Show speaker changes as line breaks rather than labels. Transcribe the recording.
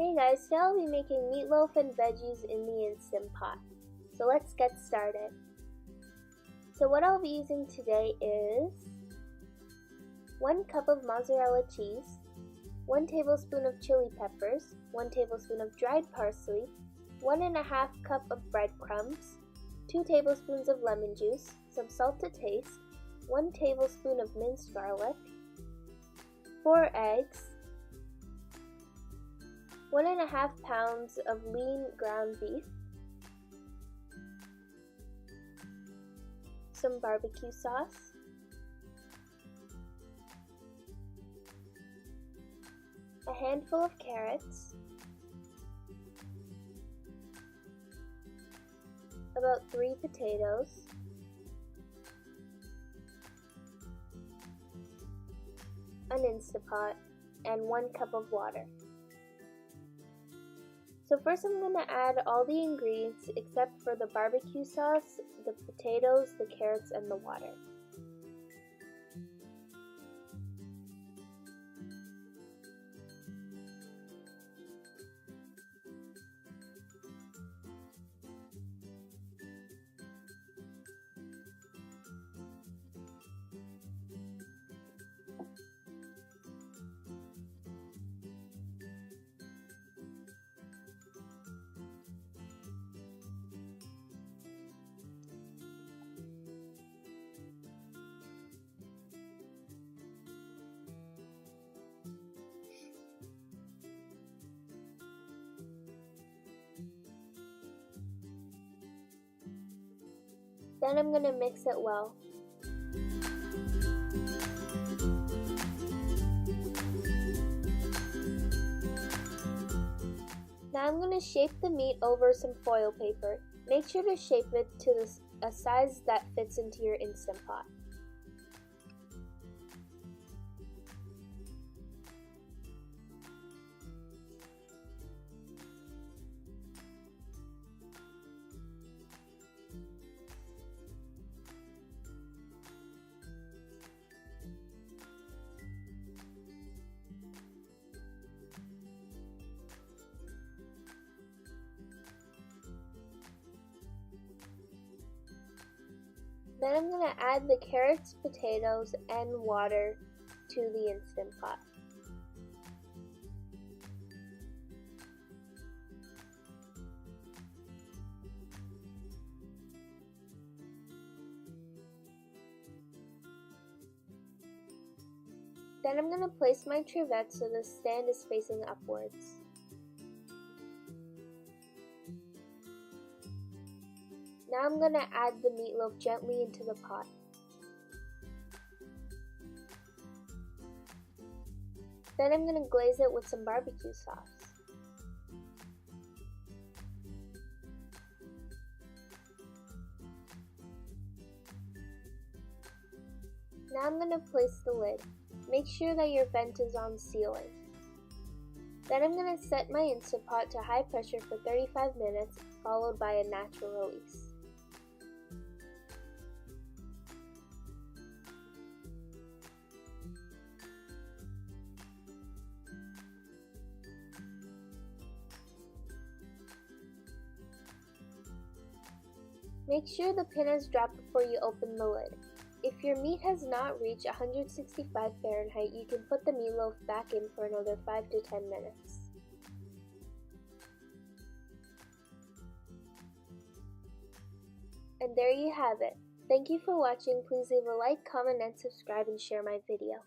Hey guys, today I'll be making meatloaf and veggies in the Instant Pot. So let's get started. So what I'll be using today is 1 cup of mozzarella cheese, 1 tablespoon of chili peppers, 1 tablespoon of dried parsley, 1½ cup of breadcrumbs, 2 tablespoons of lemon juice, some salt to taste, 1 tablespoon of minced garlic, 4 eggs, 1½ pounds of lean ground beef, some barbecue sauce, a handful of carrots, about 3 potatoes, an Instant Pot, and 1 cup of water. So first I'm going to add all the ingredients except for the barbecue sauce, the potatoes, the carrots, and the water. Then I'm going to mix it well. Now I'm going to shape the meat over some foil paper. Make sure to shape it to a size that fits into your Instant Pot. Then I'm going to add the carrots, potatoes, and water to the Instant Pot. Then I'm going to place my trivette so the stand is facing upwards. Now I'm going to add the meatloaf gently into the pot. Then I'm going to glaze it with some barbecue sauce. Now I'm going to place the lid. Make sure that your vent is on sealing. Then I'm going to set my Instant Pot to high pressure for 35 minutes, followed by a natural release. Make sure the pin is dropped before you open the lid. If your meat has not reached 165 Fahrenheit, you can put the meatloaf back in for another 5 to 10 minutes. And there you have it. Thank you for watching. Please leave a like, comment, and subscribe and share my video.